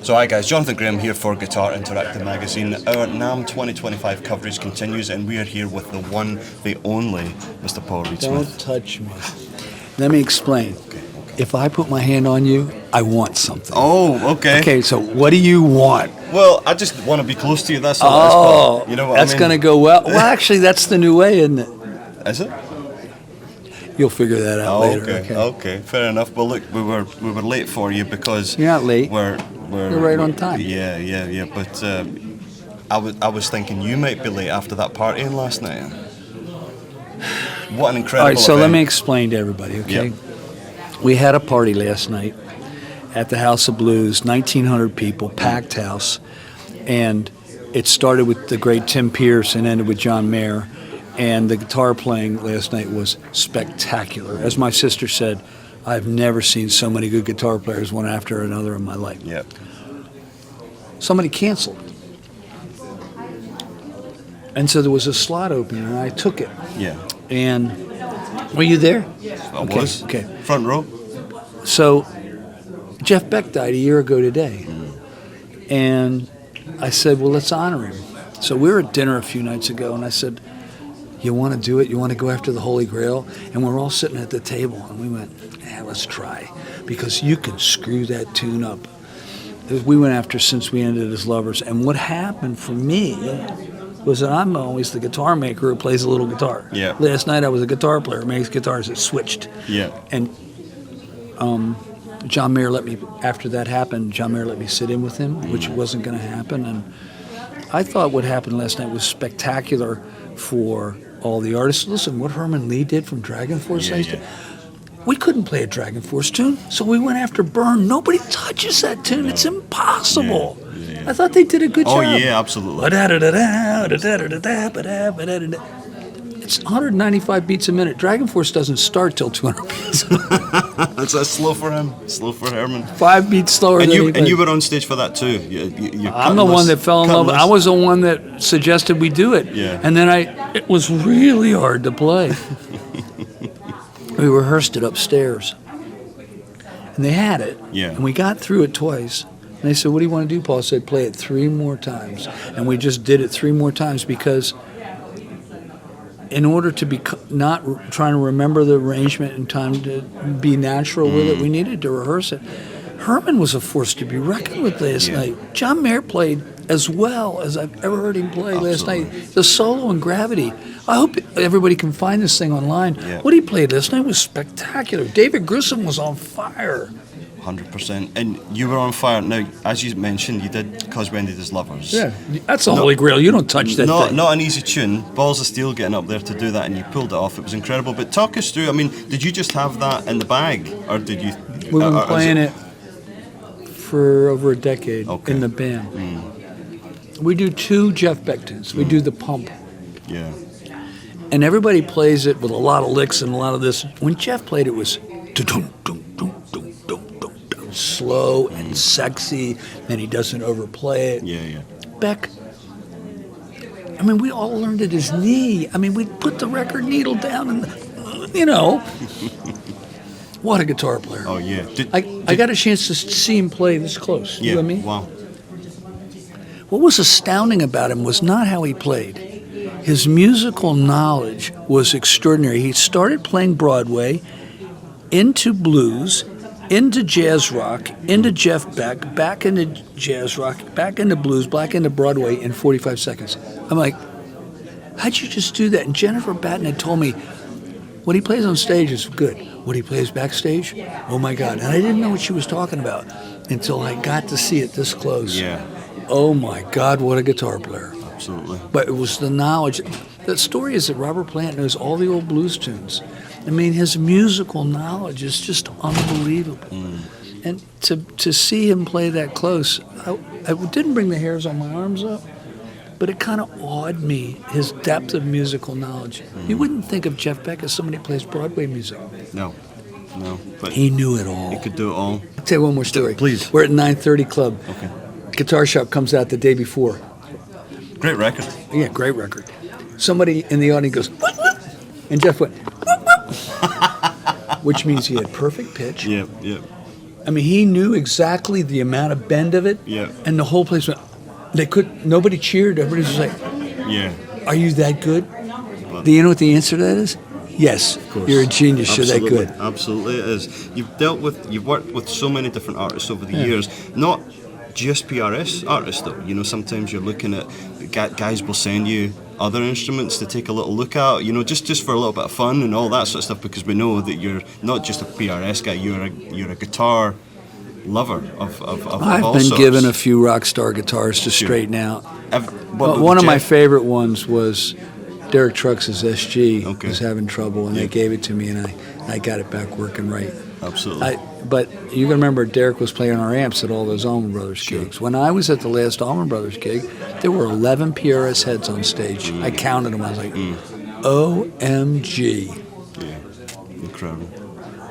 So hi guys, Jonathan Graham here for Guitar Interactive Magazine. Our NAMM 2025 coverage continues and we are here with the one, the only, Mr. Paul Reed Smith. Don't touch me. Let me explain. If I put my hand on you, I want something. Oh, okay. Okay, so what do you want? Well, I just want to be close to you, that's all it is, Paul. You know what that's I mean? going to go well. Well, actually, that's the new way, isn't it? Is it? You'll figure that out later. Okay, fair enough. Well, look, we were late for you because... You're not late. You're right on time. Yeah. But I was thinking you might be late after that partying last night. What an incredible All right, so event. let me explain to everybody, okay? Yep. We had a party last night at the House of Blues, 1,900 people, packed house, and it started with the great Tim Pierce and ended with John Mayer, and the guitar playing last night was spectacular. As my sister said, I've never seen so many good guitar players one after another in my life. Yep. Somebody canceled. And so there was a slot open, and I took it. Yeah. And were you there? I was. Okay. Front row. So Jeff Beck died a year ago today. And I said, well, let's honor him. So we were at dinner a few nights ago, and I said, you want to do it? You want to go after the Holy Grail? And we're all sitting at the table, and we went, let's try. Because you can screw that tune up. We went after Since We Ended as Lovers. And what happened for me was that I'm always the guitar maker who plays a little guitar. Yeah. Last night I was a guitar player who makes guitars. It switched. Yeah. And John Mayer let me, after that happened, John Mayer let me sit in with him, which wasn't going to happen. And I thought what happened last night was spectacular for all the artists. Listen, what Herman Li did from Dragon Force. We couldn't play a Dragon Force tune, so we went after Burn. Nobody touches that tune. It's impossible. Yeah. I thought they did a good job. Oh, yeah, absolutely. It's 195 beats a minute. Dragon Force doesn't start till 200 beats. That's slow for him. Slow for Herman. 5 beats slower And than you were on stage for that too. I'm the one that fell in love. I was the one that suggested we do it. Yeah. And then it was really hard to play. We rehearsed it upstairs. And they had it. Yeah. And we got through it twice. And they said, what do you want to do, Paul? I said, play it 3 more times. And we just did it 3 more times because in order to be not trying to remember the arrangement in time to be natural with it, we needed to rehearse it. Herman was a force to be reckoned with last night. John Mayer played as well as I've ever heard him play last night. The solo and Gravity. I hope everybody can find this thing online. Yeah. What he played last night was spectacular. David Grissom was on fire. 100%. And you were on fire. Now, as you mentioned, you did Cause We Ended as Lovers. Yeah, that's the Holy Grail. You don't touch that thing. Not an easy tune. Balls of Steel getting up there to do that, and you pulled it off. It was incredible. But talk us through, I mean, did you just have that in the bag? Or did you... We've been playing it for over a decade in the band. We do 2 Jeff Beck tunes. We do the Pump. Yeah. And everybody plays it with a lot of licks and a lot of this. When Jeff played it was slow and sexy, and he doesn't overplay it. Yeah. Beck, I mean, we all learned at his knee. I mean, we put the record needle down and, what a guitar player. Oh, yeah. I got a chance to see him play this close. Yeah, You know what I mean? wow. What was astounding about him was not how he played. His musical knowledge was extraordinary. He started playing Broadway, into blues, into jazz rock, into Jeff Beck, back into jazz rock, back into blues, back into Broadway in 45 seconds. I'm like, how'd you just do that? And Jennifer Batten had told me, what he plays on stage is good. What he plays backstage, oh my God. And I didn't know what she was talking about until I got to see it this close. Yeah. Oh my God, what a guitar player. Absolutely. But it was the knowledge. The story is that Robert Plant knows all the old blues tunes. I mean, his musical knowledge is just unbelievable. And to see him play that close, I didn't bring the hairs on my arms up, but it kind of awed me, his depth of musical knowledge. You wouldn't think of Jeff Beck as somebody who plays Broadway music. No. But he knew it all. He could do it all. I'll tell you one more story. Please. We're at 9:30 Club. Okay. Guitar Shop comes out the day before. Great record. Yeah, great record. Somebody in the audience goes, "Whoop, whoop," and Jeff went, "Whoop, whoop," which means he had perfect pitch. Yep. I mean, he knew exactly the amount of bend of it. Yeah. And the whole place went. Nobody cheered. Everybody was like, Yeah. "Are you that good?" Do you know what the answer to that is? Yes. Of course. You're a genius. Absolutely. You're that good. Absolutely, it is. You've worked with so many different artists over the years. Not just PRS artists, though. You know, sometimes you're looking at guys will send you other instruments to take a little look at. You know, just for a little bit of fun and all that sort of stuff, because we know that you're not just a PRS guy. You're a guitar lover of I've all been sorts. given a few rock star guitars to straighten out. One of my favorite ones was Derek Trucks' SG was having trouble, and they gave it to me, and I got it back working right. Absolutely. But you can remember Derek was playing our amps at all those Allman Brothers gigs. When I was at the last Allman Brothers gig, there were 11 PRS heads on stage. I counted them. I was like, OMG. Yeah, incredible.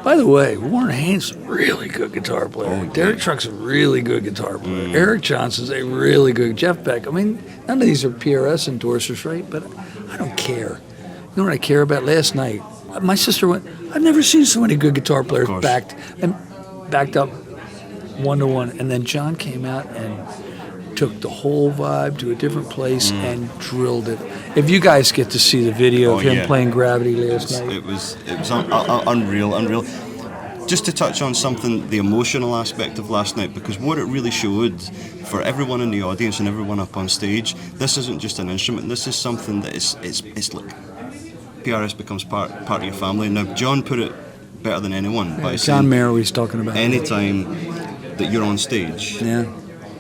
By the way, Warren Haynes is a really good guitar player. Derek Trucks is a really good guitar player. Eric Johnson's a really good. Jeff Beck. I mean, none of these are PRS endorsers, right? But I don't care. You know what I care about? Last night, my sister went, I've never seen so many good guitar players backed up 1-to-1. And then John came out and took the whole vibe to a different place and drilled it. If you guys get to see the video of him playing Gravity last night. It was unreal. Just to touch on something, the emotional aspect of last night, because what it really showed for everyone in the audience and everyone up on stage, this isn't just an instrument, this is something that it's like PRS becomes part of your family. Now, John put it better than anyone by John Mayer he's talking about. Anytime that you're on stage,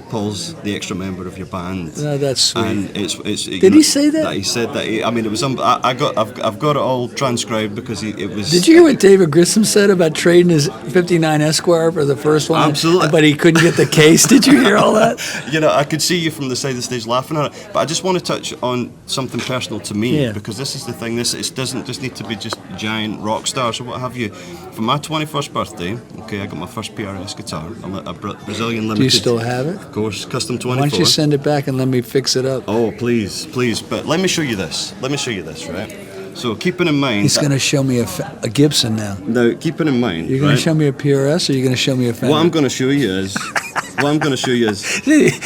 Paul's the extra member of your band. No, that's sweet. And it's Did he say that? He said that. I mean, it was. I've got it all transcribed because it was. Did you hear what David Grissom said about trading his '59 Esquire for the first one? Absolutely. But he couldn't get the case. Did you hear all that? You know, I could see you from the side of the stage laughing at it. But I just want to touch on something personal to me because this is the thing. It doesn't just need to be just giant rock stars or what have you. For my 21st birthday, I got my first PRS guitar, a Brazilian Limited. Do you still have it? Of course, custom 24. Why don't you send it back and let me fix it up? Oh, please. But let me show you this. right? So keeping in mind... He's going to show me a Gibson now. Now, keeping in mind... You're going to show me a PRS or you're going to show me a Fender? What I'm going to show you is...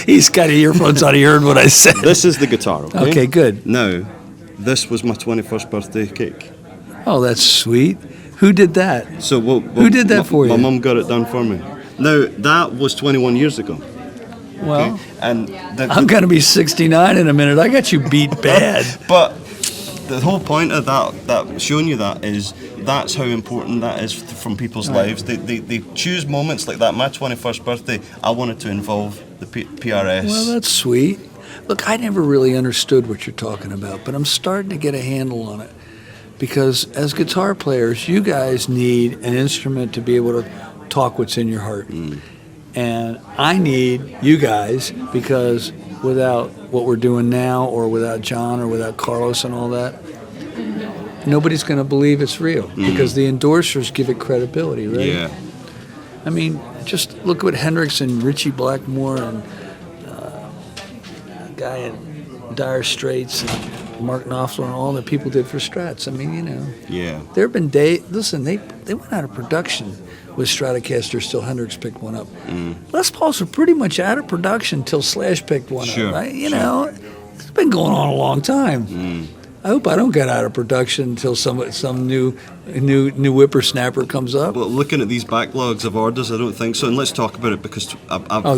He's got earphones on. He heard what I said. This is the guitar, okay? Okay, good. Now, this was my 21st birthday cake. Oh, that's sweet. Who did that? So who did that for you? My mum got it done for me. Now, that was 21 years ago. Well, and I'm going to be 69 in a minute. I got you beat bad. But the whole point of that showing you that is that's how important that is from people's lives. They choose moments like that. My 21st birthday, I wanted to involve the PRS. Well, that's sweet. Look, I never really understood what you're talking about, but I'm starting to get a handle on it. Because as guitar players, you guys need an instrument to be able to talk what's in your heart. And I need you guys because without what we're doing now or without John or without Carlos and all that, nobody's going to believe it's real because the endorsers give it credibility, right? Yeah. I mean, just look at what Hendrix and Ritchie Blackmore and a guy in Dire Straits and Mark Knopfler and all the people did for Strats. I mean, you know. Yeah. There have been days. Listen, they went out of production with Stratocasters till Hendrix picked one up. Les Pauls were pretty much out of production till Slash picked one up, right? You know, it's been going on a long time. I hope I don't get out of production until some new whippersnapper comes up. Well, looking at these backlogs of orders, I don't think so. And let's talk about it because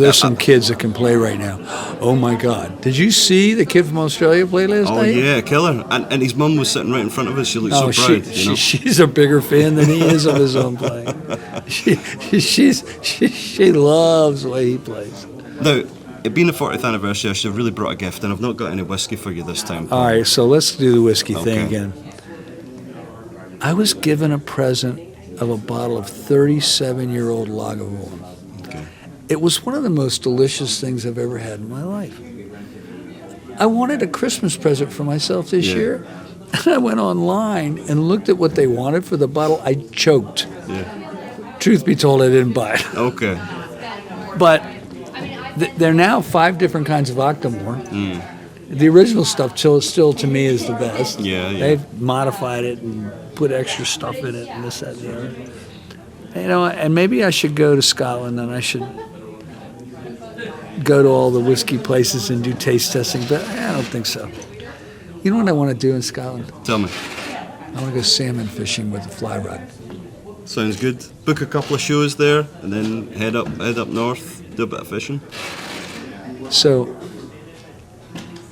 there's some kids that can play right now. Oh my God! Did you see the kid from Australia play last night? Oh yeah, killer! And his mum was sitting right in front of us. She looked so proud. She's a bigger fan than he is of his own playing. She loves the way he plays. Now, it being the 40th anniversary, I should have really brought a gift, and I've not got any whiskey for you this time, Paul. All right, so let's do the whiskey thing again. I was given a present of a bottle of 37-year-old Lagavulin. Okay. It was one of the most delicious things I've ever had in my life. I wanted a Christmas present for myself this year, and I went online and looked at what they wanted for the bottle. I choked. Yeah. Truth be told, I didn't buy it. Okay. But there are now 5 different kinds of Octomore. The original stuff still to me is the best. Yeah. They've modified it and put extra stuff in it and this, that, and the other. You know, and maybe I should go to Scotland and I should go to all the whiskey places and do taste testing, but I don't think so. You know what I want to do in Scotland? Tell me. I want to go salmon fishing with a fly rod. Sounds good. Book a couple of shows there, and then head up north, do a bit of fishing. So,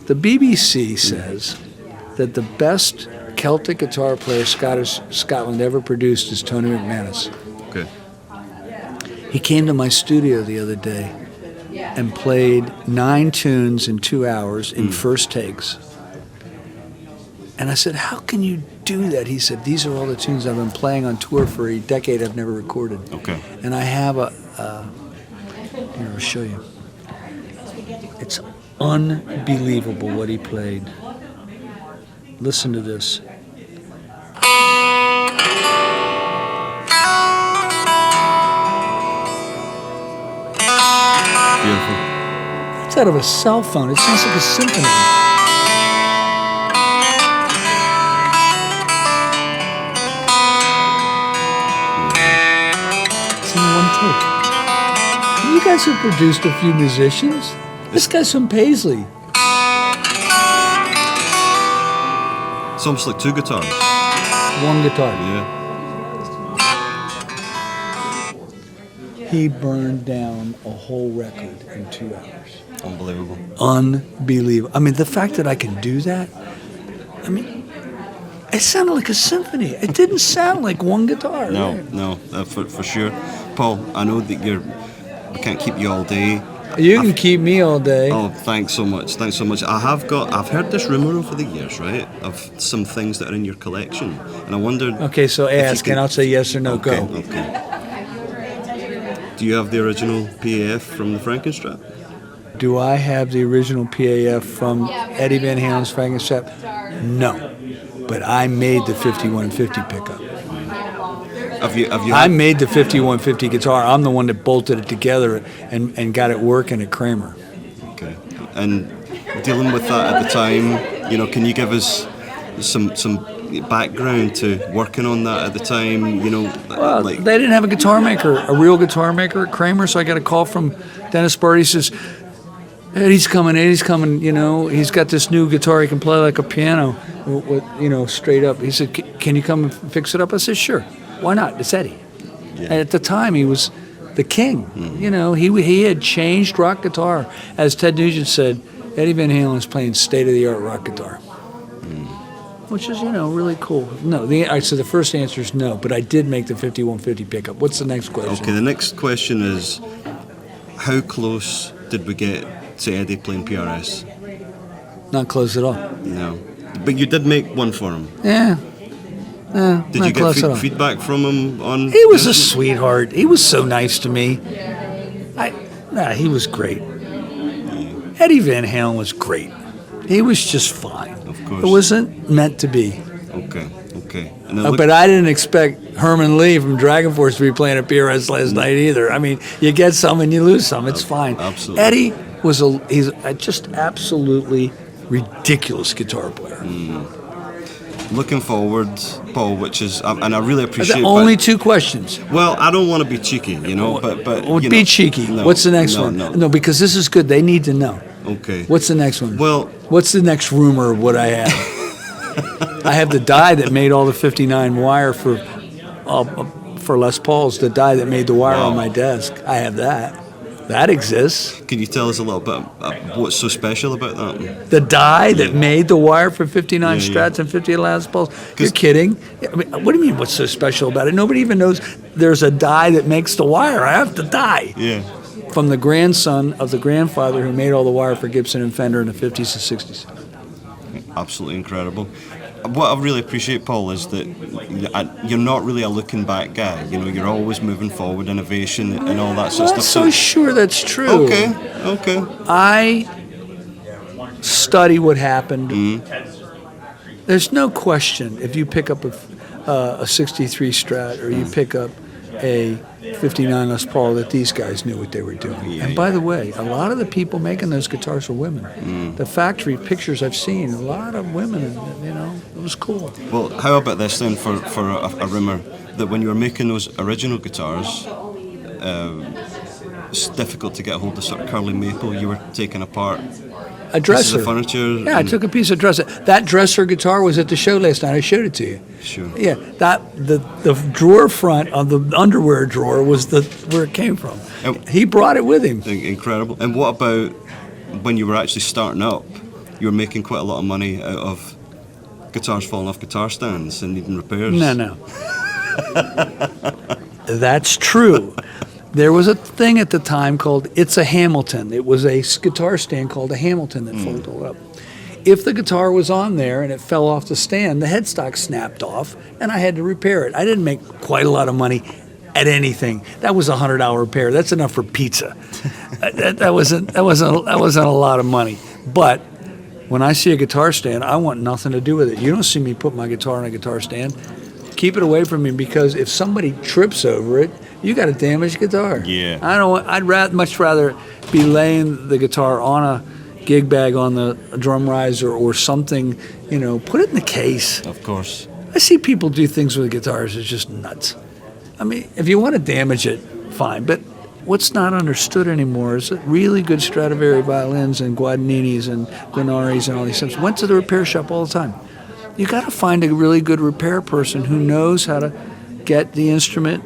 the BBC says that the best Celtic guitar player Scotland ever produced is Tony McManus. Okay. He came to my studio the other day and played 9 tunes in 2 hours in first takes. And I said, how can you do that? He said, these are all the tunes I've been playing on tour for a decade I've never recorded. Okay. And I have here, I'll show you. It's unbelievable what he played. Listen to this. Beautiful. It's out of a cell phone. It sounds like a symphony. It's in one take. You guys have produced a few musicians. This guy's from Paisley. It's almost like 2 guitars. One guitar. Yeah. He burned down a whole record in 2 hours. Unbelievable. Unbelievable. I mean, the fact that I can do that, I mean, it sounded like a symphony. It didn't sound like one guitar. No, right? no, for sure. Paul, I know that we can't keep you all day. You can keep me all day. Oh, thanks so much. Thanks so much. I've heard this rumor over the years, right, of some things that are in your collection, and I wondered. Okay, so ask, and I'll say yes or no. Okay, go. Okay. Do you have the original PAF from the Frankenstrap? Do I have the original PAF from Eddie Van Halen's Frankenstrap? No, but I made the 5150 pickup. Have you I made the 5150 guitar. I'm the one that bolted it together and got it working at Kramer. Okay. And dealing with that at the time, you know, can you give us some background to working on that at the time? You know, Well, they didn't have a real guitar maker at Kramer, so I got a call from Dennis Bird. He says, Eddie's coming, you know, he's got this new guitar he can play like a piano, with, you know, straight up. He said, can you come and fix it up? I said, sure. Why not? It's Eddie. Yeah. And at the time, he was the king. Mm-hmm. You know, he had changed rock guitar. As Ted Nugent said, Eddie Van Halen is playing state-of-the-art rock guitar, which is, you know, really cool. No, so the first answer is no, but I did make the 5150 pickup. What's the next question? Okay, the next question is, how close did we get to Eddie playing PRS? Not close at all. No. But you did make one for him. Yeah. Did you get feedback from him on? He was a sweetheart. He was so nice to me. He was great. Eddie Van Halen was great. He was just fine. Of course. It wasn't meant to be. Okay. But I didn't expect Herman Li from Dragon Force to be playing at PRS last night either. I mean, you get some and you lose some. It's fine. Absolutely. Eddie was he's a just absolutely ridiculous guitar player. Looking forward, Paul, which is, and I really appreciate. Only 2 questions. Well, I don't want to be cheeky, you know, but Well, be cheeky. No, What's the next one? No, because this is good. They need to know. Okay. What's the next one? Well, what's the next rumor of what I have? I have the die that made all the 59 wire for Les Pauls. The die that made the wire on my desk. I have that. That exists. Can you tell us a little bit what's so special about that? The die that made the wire for 59 Strats and 50 Les Pauls? You're kidding? I mean, what do you mean what's so special about it? Nobody even knows there's a die that makes the wire. I have the die. Yeah. From the grandson of the grandfather who made all the wire for Gibson and Fender in the 50s and 60s. Absolutely incredible. What I really appreciate, Paul, is that you're not really a looking back guy. You know, you're always moving forward, innovation and all that sort of stuff. I'm so sure that's true. Okay. I study what happened. There's no question if you pick up a 63 Strat or you pick up a 59 Les Paul that these guys knew what they were doing. And by the way, a lot of the people making those guitars were women. The factory pictures I've seen, a lot of women, you know, it was cool. Well, how about this then for a rumor? that when you were making those original guitars, it's difficult to get a hold of sort of curly maple. You were taking apart a dresser. pieces of furniture. Yeah, I took a piece of dresser. That dresser guitar was at the show last night. I showed it to you. Sure. Yeah, the drawer front of the underwear drawer was where it came from. He brought it with him. Incredible. And what about when you were actually starting up? You were making quite a lot of money out of guitars falling off guitar stands and needing repairs. No. That's true. There was a thing at the time called It's a Hamilton. It was a guitar stand called a Hamilton that folded up. If the guitar was on there and it fell off the stand, the headstock snapped off, and I had to repair it. I didn't make quite a lot of money at anything. That was a $100 repair. That's enough for pizza. that wasn't a lot of money. But when I see a guitar stand, I want nothing to do with it. You don't see me put my guitar on a guitar stand. Keep it away from me, because if somebody trips over it, you got a damaged guitar. Yeah. I'd much rather be laying the guitar on a gig bag on the drum riser or something. Put it in the case. Of course. I see people do things with guitars. It's just nuts. I mean, if you want to damage it, fine. But what's not understood anymore is that really good Stradivari violins and Guadagninis and Guarnaris and all these things went to the repair shop all the time. You got to find a really good repair person who knows how to get the instrument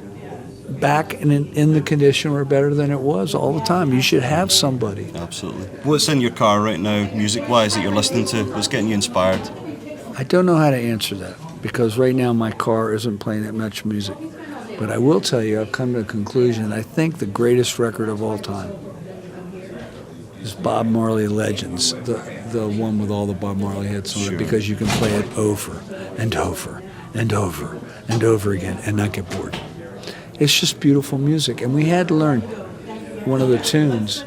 back in the condition or better than it was all the time. You should have somebody. Absolutely. What's in your car right now, music-wise, that you're listening to? What's getting you inspired? I don't know how to answer that, because right now my car isn't playing that much music. But I will tell you, I've come to a conclusion. I think the greatest record of all time is Bob Marley Legends, the one with all the Bob Marley hits on it, because you can play it over and over and over and over again and not get bored. It's just beautiful music. And we had to learn one of the tunes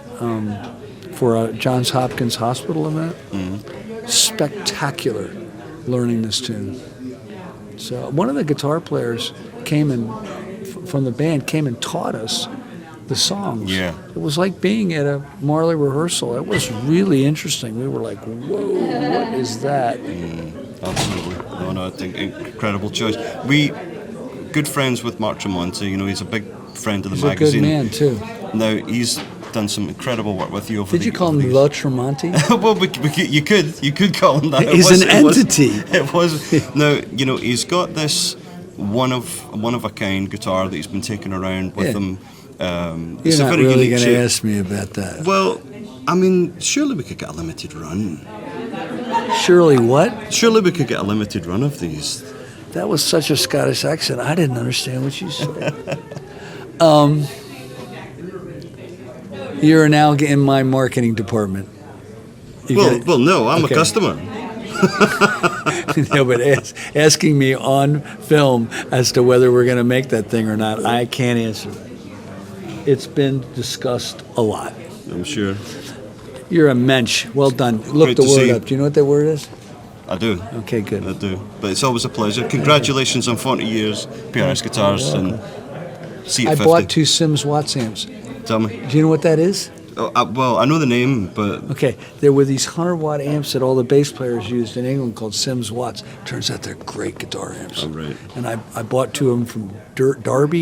for a Johns Hopkins Hospital event. Spectacular learning this tune. So one of the guitar players from the band came and taught us the songs. Yeah. It was like being at a Marley rehearsal. It was really interesting. We were like, whoa, what is that? Absolutely. No, I think incredible choice. Good friends with Mark Tremonti. He's a big friend of the magazine. He's a good man, too. Now, he's done some incredible work with you over the years. Did you call him Le Tremonti? Well, you could call him that. He's an entity. It was. Now, he's got this one of a kind guitar that he's been taking around with him. You're not really going to ask me about that. Well, I mean, surely we could get a limited run. Surely what? Surely we could get a limited run of these. That was such a Scottish accent. I didn't understand what you said. You're now in my marketing department. Well, no, I'm a customer. No, but asking me on film as to whether we're going to make that thing or not, I can't answer that. It's been discussed a lot. I'm sure. You're a mensch. Well done. Look Great the to word see you. up. Do you know what that word is? I do. Okay, good. I do. But it's always a pleasure. Congratulations on 40 years, PRS Guitars, and see you I at 50. bought 2 Sims Watts amps. Tell me. Do you know what that is? Well, I know the name, but... Okay, there were these 100-watt amps that all the bass players used in England called Sims Watts. Turns out they're great guitar amps. Oh, right. And I bought 2 of them from Derby.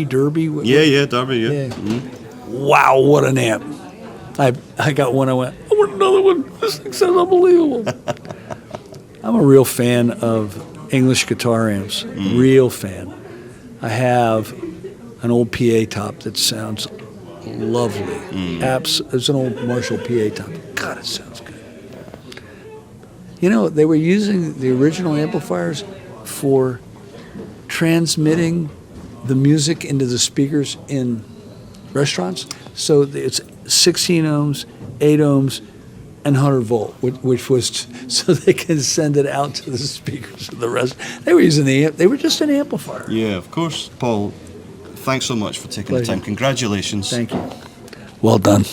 Yeah, Derby, yeah. Wow, what an amp. I got one, I went, I want another one. This thing sounds unbelievable. I'm a real fan of English guitar amps, real fan. I have an old PA top that sounds lovely. It's an old Marshall PA top. God, it sounds good. They were using the original amplifiers for transmitting the music into the speakers in restaurants. So it's 16 ohms, 8 ohms, and 100 volt, which was so they can send it out to the speakers of the rest. They were using they were just an amplifier. Yeah, of course. Paul, thanks so much for taking the time. Congratulations. Thank you. Well done.